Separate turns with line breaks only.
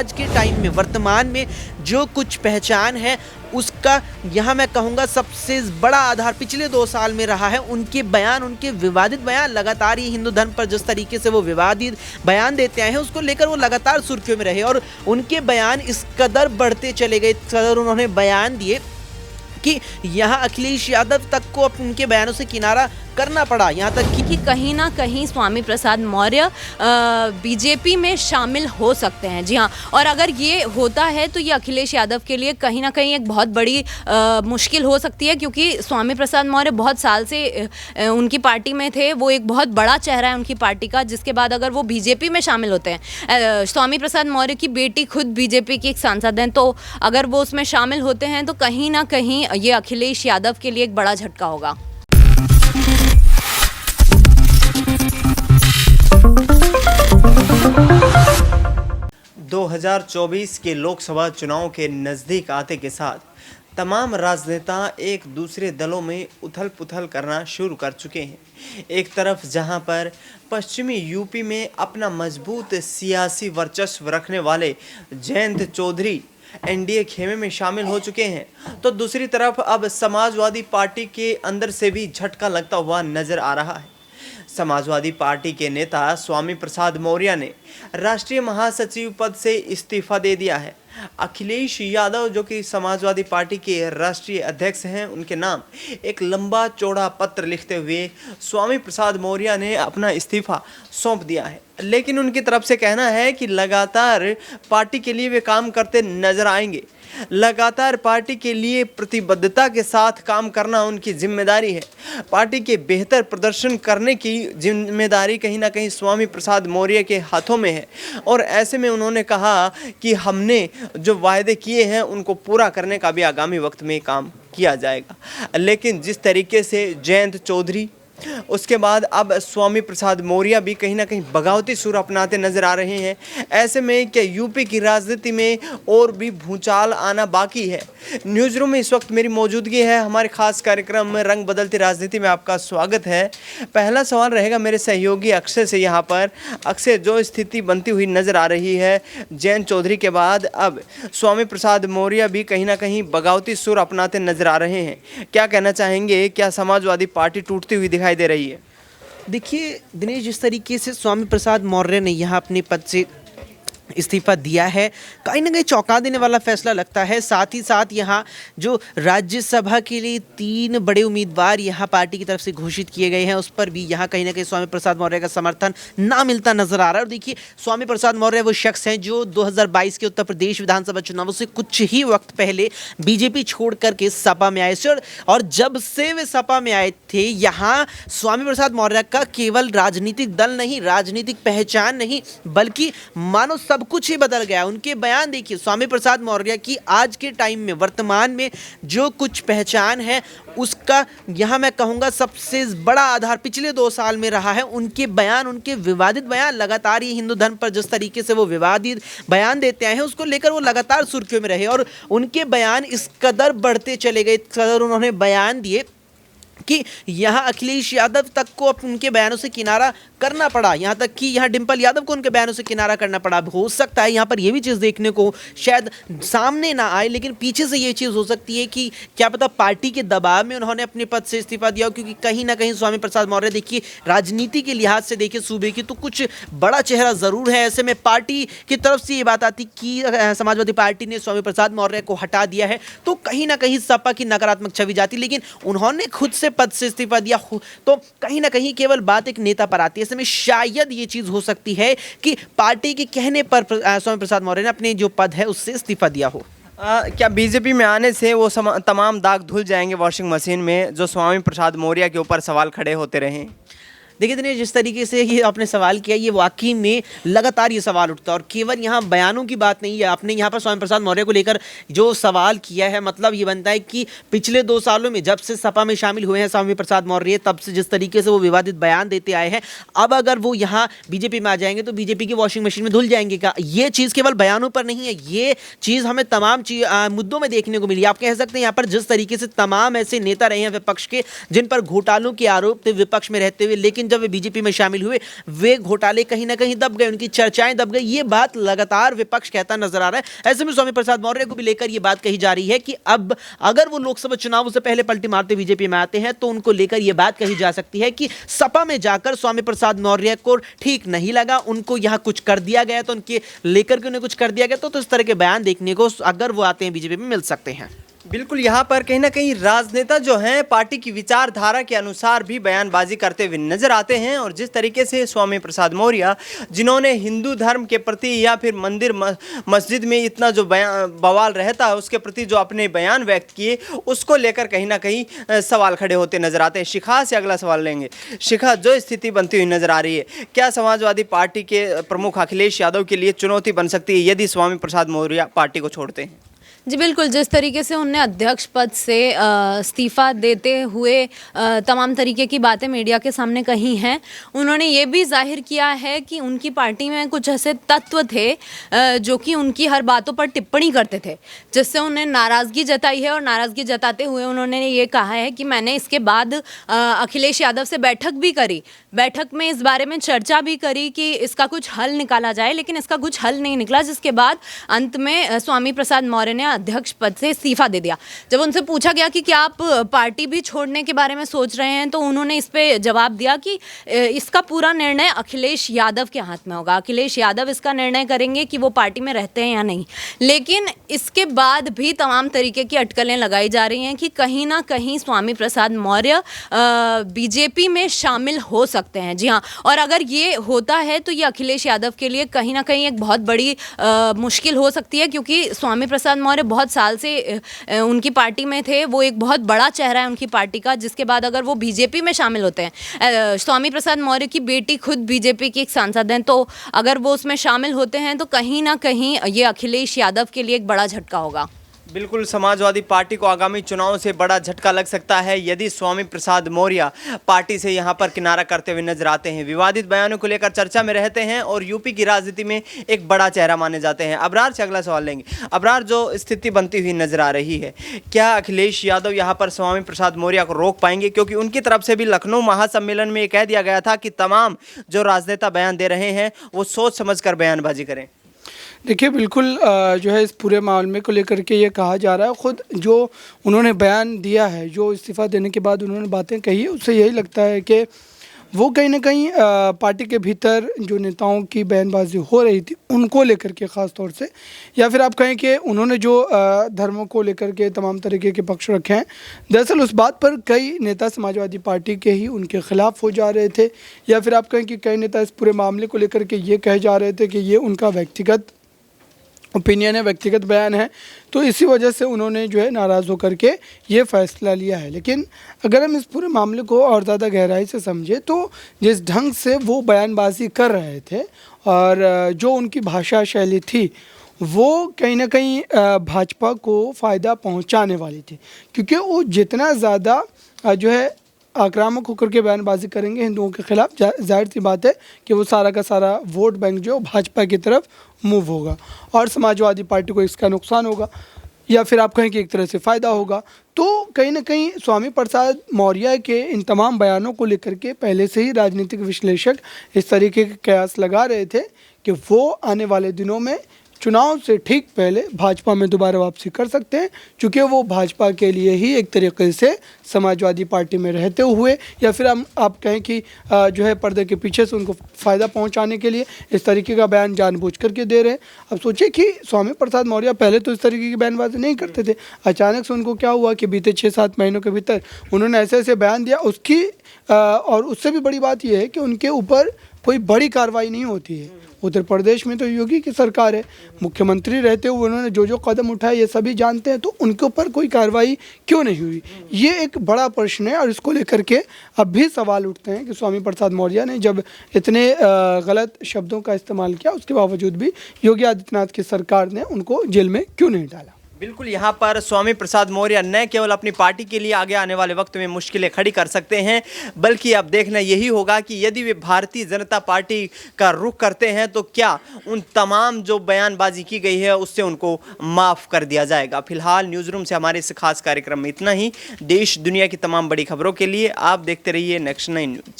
आज के टाइम में वर्तमान में जो कुछ पहचान है उसका यहाँ मैं कहूँगा सबसे बड़ा आधार पिछले 2 साल में रहा है उनके बयान, उनके विवादित बयान। लगातार ये हिंदू धर्म पर जिस तरीके से वो विवादित बयान देते आए हैं उसको लेकर वो लगातार सुर्खियों में रहे और उनके बयान इस कदर बढ़ते चले गए, इस कदर उन्होंने बयान दिए कि यहाँ अखिलेश यादव तक को उनके बयानों से किनारा करना पड़ा। यहाँ तक
कि कहीं ना कहीं स्वामी प्रसाद मौर्य बीजेपी में शामिल हो सकते हैं। जी हाँ, और अगर ये होता है तो ये अखिलेश यादव के लिए कहीं ना कहीं एक बहुत बड़ी मुश्किल हो सकती है, क्योंकि स्वामी प्रसाद मौर्य बहुत साल से उनकी पार्टी में थे, वो एक बहुत बड़ा चेहरा है उनकी पार्टी का। जिसके बाद अगर वो बीजेपी में शामिल होते हैं, स्वामी प्रसाद मौर्य की बेटी खुद बीजेपी की एक सांसद हैं, तो अगर वो उसमें शामिल होते हैं तो कहीं ना कहीं ये अखिलेश यादव के लिए एक बड़ा झटका होगा।
2024 के लोकसभा चुनाव के नज़दीक आते के साथ तमाम राजनेता एक दूसरे दलों में उथल पुथल करना शुरू कर चुके हैं। एक तरफ जहां पर पश्चिमी यूपी में अपना मजबूत सियासी वर्चस्व रखने वाले जयंत चौधरी एनडीए खेमे में शामिल हो चुके हैं, तो दूसरी तरफ अब समाजवादी पार्टी के अंदर से भी झटका लगता हुआ नजर आ रहा है। समाजवादी पार्टी के नेता स्वामी प्रसाद मौर्य ने राष्ट्रीय महासचिव पद से इस्तीफा दे दिया है। अखिलेश यादव जो कि समाजवादी पार्टी के राष्ट्रीय अध्यक्ष हैं, उनके नाम एक लंबा चौड़ा पत्र लिखते हुए स्वामी प्रसाद मौर्य ने अपना इस्तीफा सौंप दिया है। लेकिन उनकी तरफ से कहना है कि लगातार पार्टी के लिए वे काम करते नजर आएंगे, लगातार पार्टी के लिए प्रतिबद्धता के साथ काम करना उनकी जिम्मेदारी है। पार्टी के बेहतर प्रदर्शन करने की जिम्मेदारी कहीं ना कहीं स्वामी प्रसाद मौर्य के हाथों में है और ऐसे में उन्होंने कहा कि हमने जो वायदे किए हैं उनको पूरा करने का भी आगामी वक्त में काम किया जाएगा। लेकिन जिस तरीके से जयंत चौधरी, उसके बाद अब स्वामी प्रसाद मौर्य भी कहीं ना कहीं बगावती सुर अपनाते नजर आ रहे हैं, ऐसे में क्या यूपी की राजनीति में और भी भूचाल आना बाकी है। न्यूज़ रूम में इस वक्त मेरी मौजूदगी है। हमारे खास कार्यक्रम में रंग बदलती राजनीति में आपका स्वागत है। पहला सवाल रहेगा मेरे सहयोगी अक्षय से। यहाँ पर अक्षय, जो स्थिति बनती हुई नजर आ रही है, जयंत चौधरी के बाद अब स्वामी प्रसाद मौर्य भी कहीं ना कहीं बगावती सुर अपनाते नजर आ रहे हैं, क्या कहना चाहेंगे? क्या समाजवादी पार्टी टूटती हुई दिखाई दे रही है?
देखिए दिनेश, जिस तरीके से स्वामी प्रसाद मौर्य ने यहाँ अपने पद से इस्तीफा दिया है, कहीं ना कहीं चौंका देने वाला फैसला लगता है। साथ ही साथ यहाँ जो राज्यसभा के लिए 3 बड़े उम्मीदवार यहाँ पार्टी की तरफ से घोषित किए गए हैं, उस पर भी यहाँ कहीं ना कहीं स्वामी प्रसाद मौर्य का समर्थन ना मिलता नजर आ रहा है। और देखिए, स्वामी प्रसाद मौर्य वो शख्स हैं जो 2022 के उत्तर प्रदेश विधानसभा चुनावों से कुछ ही वक्त पहले बीजेपी छोड़ करके सपा में आए थे और जब से वे सपा में आए थे, यहाँ स्वामी प्रसाद मौर्य का केवल राजनीतिक दल नहीं, राजनीतिक पहचान नहीं, बल्कि मानो सब कुछ ही बदल गया। उनके बयान देखिए, स्वामी प्रसाद मौर्य की आज के टाइम में वर्तमान में जो कुछ पहचान है उसका यहाँ मैं कहूँगा सबसे बड़ा आधार पिछले 2 साल में रहा है उनके बयान, उनके विवादित बयान। लगातार ये हिंदू धर्म पर जिस तरीके से वो विवादित बयान देते आए हैं उसको लेकर वो लगातार सुर्खियों में रहे और उनके बयान इस कदर बढ़ते चले गए, इस कदर उन्होंने बयान दिए कि यहाँ अखिलेश यादव तक को उनके बयानों से किनारा करना पड़ा। यहाँ तक कि यहाँ डिंपल यादव को उनके बयानों से किनारा करना पड़ा। अब हो सकता है यहाँ पर ये भी चीज़ देखने को शायद सामने ना आए, लेकिन पीछे से ये चीज़ हो सकती है कि क्या पता पार्टी के दबाव में उन्होंने अपने पद से इस्तीफा दिया हो, क्योंकि कहीं ना कहीं स्वामी प्रसाद मौर्य देखिए राजनीति के लिहाज से देखिए सूबे की तो कुछ बड़ा चेहरा ज़रूर है। ऐसे में पार्टी की तरफ से ये बात आती कि समाजवादी पार्टी ने स्वामी प्रसाद मौर्य को हटा दिया है तो कहीं ना कहीं सपा की नकारात्मक छवि जाती, लेकिन उन्होंने खुद से पद से इस्तीफा दिया तो कहीं ना कहीं केवल बात एक नेता पर आती है। ऐसे में शायद ये चीज हो सकती है कि पार्टी के कहने पर स्वामी प्रसाद मौर्य ने अपने जो पद है उससे इस्तीफा दिया हो।
क्या बीजेपी में आने से वो तमाम दाग धुल जाएंगे वॉशिंग मशीन में, जो स्वामी प्रसाद मौर्य के ऊपर सवाल खड़े होते रहे?
देखिए दिनेश, जिस तरीके से ये आपने सवाल किया, ये वाकई में लगातार ये सवाल उठता है और केवल यहाँ बयानों की बात नहीं है। आपने यहाँ पर स्वामी प्रसाद मौर्य को लेकर जो सवाल किया है, मतलब ये बनता है कि पिछले 2 सालों में जब से सपा में शामिल हुए हैं स्वामी प्रसाद मौर्य, तब से जिस तरीके से वो विवादित बयान देते आए हैं, अब अगर वो यहाँ बीजेपी में आ जाएंगे तो बीजेपी की वॉशिंग मशीन में धुल जाएंगे क्या? ये चीज़ केवल बयानों पर नहीं है, ये चीज़ हमें तमाम मुद्दों में देखने को मिली। आप कह सकते हैं यहाँ पर जिस तरीके से तमाम ऐसे नेता रहे हैं विपक्ष के जिन पर घोटालों के आरोप थे विपक्ष में रहते हुए, लेकिन जब वे बीजेपी में शामिल हुए वे घोटाले कहीं ना कहीं दब गए, उनकी चर्चाएं दब गई। ये बात लगातार विपक्ष कहता नजर आ रहा है। ऐसे में स्वामी प्रसाद मौर्य को भी लेकर ये बात कही जा रही है कि अब अगर वो लोकसभा चुनावों से पहले पलटी मारते बीजेपी में आते हैं तो उनको लेकर यह बात कही जा सकती है कि सपा में जाकर स्वामी प्रसाद मौर्य को ठीक नहीं लगा, उनको यहां कुछ कर दिया गया, तो उनके लेकर के उन्हें कुछ कर दिया गया। तो इस तरह के बयान देखने को अगर वो आते हैं बीजेपी में मिल सकते हैं।
बिल्कुल, यहाँ पर कहीं ना कहीं राजनेता जो हैं पार्टी की विचारधारा के अनुसार भी बयानबाजी करते हुए नजर आते हैं। और जिस तरीके से स्वामी प्रसाद मौर्य जिन्होंने हिंदू धर्म के प्रति या फिर मंदिर मस्जिद में इतना जो बवाल रहता है उसके प्रति जो अपने बयान व्यक्त किए, उसको लेकर कहीं ना कहीं सवाल खड़े होते नजर आते हैं। शिखा से अगला सवाल लेंगे। शिखा, जो स्थिति बनती हुई नजर आ रही है, क्या समाजवादी पार्टी के प्रमुख अखिलेश यादव के लिए चुनौती बन सकती है यदि स्वामी प्रसाद मौर्य पार्टी को छोड़ते हैं?
जी बिल्कुल, जिस तरीके से उनने अध्यक्ष पद से इस्तीफ़ा देते हुए तमाम तरीके की बातें मीडिया के सामने कही हैं, उन्होंने ये भी जाहिर किया है कि उनकी पार्टी में कुछ ऐसे तत्व थे जो कि उनकी हर बातों पर टिप्पणी करते थे, जिससे उन्हें नाराज़गी जताई है। और नाराज़गी जताते हुए उन्होंने ये कहा है कि मैंने इसके बाद अखिलेश यादव से बैठक भी करी, बैठक में इस बारे में चर्चा भी करी कि इसका कुछ हल निकाला जाए, लेकिन इसका कुछ हल नहीं निकला, जिसके बाद अंत में स्वामी प्रसाद मौर्य ने अध्यक्ष पद से इस्तीफा दे दिया। जब उनसे पूछा गया कि क्या आप पार्टी भी छोड़ने के बारे में सोच रहे हैं, तो उन्होंने इस पे जवाब दिया कि इसका पूरा निर्णय अखिलेश यादव के हाथ में होगा, अखिलेश यादव इसका निर्णय करेंगे कि वो पार्टी में रहते हैं या नहीं। लेकिन इसके बाद भी तमाम तरीके की अटकलें लगाई जा रही हैं कि कहीं ना कहीं स्वामी प्रसाद मौर्य बीजेपी में शामिल हो सकते हैं। जी हाँ, और अगर ये होता है तो ये अखिलेश यादव के लिए कहीं ना कहीं एक बहुत बड़ी मुश्किल हो सकती है, क्योंकि स्वामी प्रसाद मौर्य बहुत साल से उनकी पार्टी में थे, वो एक बहुत बड़ा चेहरा है उनकी पार्टी का। जिसके बाद अगर वो बीजेपी में शामिल होते हैं, स्वामी प्रसाद मौर्य की बेटी खुद बीजेपी की एक सांसद हैं, तो अगर वो उसमें शामिल होते हैं तो कहीं ना कहीं ये अखिलेश यादव के लिए एक बड़ा झटका होगा।
बिल्कुल, समाजवादी पार्टी को आगामी चुनाव से बड़ा झटका लग सकता है यदि स्वामी प्रसाद मौर्य पार्टी से यहां पर किनारा करते हुए नजर आते हैं। विवादित बयानों को लेकर चर्चा में रहते हैं और यूपी की राजनीति में एक बड़ा चेहरा माने जाते हैं। अबरार से अगला सवाल लेंगे। अबरार, जो स्थिति बनती हुई नजर आ रही है, क्या अखिलेश यादव यहाँ पर स्वामी प्रसाद मौर्य को रोक पाएंगे? क्योंकि उनकी तरफ से भी लखनऊ महासम्मेलन में कह दिया गया था कि तमाम जो राजनेता बयान दे रहे हैं वो सोच समझ कर बयानबाजी करें।
देखिए, बिल्कुल जो है इस पूरे मामले को लेकर के ये कहा जा रहा है, ख़ुद जो उन्होंने बयान दिया है, जो इस्तीफ़ा देने के बाद उन्होंने बातें कही, उससे यही लगता है कि वो कहीं ना कहीं पार्टी के भीतर जो नेताओं की बयानबाजी हो रही थी उनको लेकर के ख़ास तौर से, या फिर आप कहें कि उन्होंने जो धर्मों को लेकर के तमाम तरीके के पक्ष रखे हैं, दरअसल उस बात पर कई नेता समाजवादी पार्टी के ही उनके खिलाफ हो जा रहे थे, या फिर आप कहें कि कई नेता इस पूरे मामले को लेकर के ये कहे जा रहे थे कि ये उनका व्यक्तिगत ओपिनियन है, व्यक्तिगत बयान है, तो इसी वजह से उन्होंने जो है नाराज़ होकर के ये फ़ैसला लिया है। लेकिन अगर हम इस पूरे मामले को और ज़्यादा गहराई से समझें तो जिस ढंग से वो बयानबाजी कर रहे थे और जो उनकी भाषा शैली थी, वो कहीं ना कहीं भाजपा को फ़ायदा पहुंचाने वाली थी, क्योंकि वो जितना ज़्यादा जो है आक्रामक होकर के बयानबाजी करेंगे हिंदुओं के खिलाफ, जाहिर सी बात है कि वो सारा का सारा वोट बैंक जो भाजपा की तरफ मूव होगा और समाजवादी पार्टी को इसका नुकसान होगा, या फिर आप कहें कि एक तरह से फ़ायदा होगा। तो कहीं ना कहीं स्वामी प्रसाद मौर्य के इन तमाम बयानों को लेकर के पहले से ही राजनीतिक विश्लेषक इस तरीके के कयास लगा रहे थे कि वो आने वाले दिनों में चुनाव से ठीक पहले भाजपा में दोबारा वापसी कर सकते हैं, क्योंकि वो भाजपा के लिए ही एक तरीके से समाजवादी पार्टी में रहते हुए, या फिर हम आप कहें कि जो है पर्दे के पीछे से उनको फ़ायदा पहुंचाने के लिए इस तरीके का बयान जानबूझ करके दे रहे हैं। अब सोचिए कि स्वामी प्रसाद मौर्य पहले तो इस तरीके की बयानबाजी नहीं करते थे, अचानक से उनको क्या हुआ कि बीते 6-7 महीनों के भीतर उन्होंने ऐसे ऐसे बयान दिया, उसकी और उससे भी बड़ी बात यह है कि उनके ऊपर कोई बड़ी कार्रवाई नहीं होती है। उत्तर प्रदेश में तो योगी की सरकार है, मुख्यमंत्री रहते हुए उन्होंने जो जो कदम उठाए ये सभी जानते हैं, तो उनके ऊपर कोई कार्रवाई क्यों नहीं हुई, ये एक बड़ा प्रश्न है। और इसको लेकर के अब भी सवाल उठते हैं कि स्वामी प्रसाद मौर्य ने जब इतने गलत शब्दों का इस्तेमाल किया, उसके बावजूद भी योगी आदित्यनाथ की सरकार ने उनको जेल में क्यों नहीं डाला।
बिल्कुल, यहाँ पर स्वामी प्रसाद मौर्य न केवल अपनी पार्टी के लिए आगे आने वाले वक्त में मुश्किलें खड़ी कर सकते हैं, बल्कि अब देखना यही होगा कि यदि वे भारतीय जनता पार्टी का रुख करते हैं तो क्या उन तमाम जो बयानबाजी की गई है उससे उनको माफ़ कर दिया जाएगा। फिलहाल न्यूज़ रूम से हमारे इस खास कार्यक्रम में इतना ही। देश दुनिया की तमाम बड़ी खबरों के लिए आप देखते रहिए नेक्स्ट 9 न्यूज़।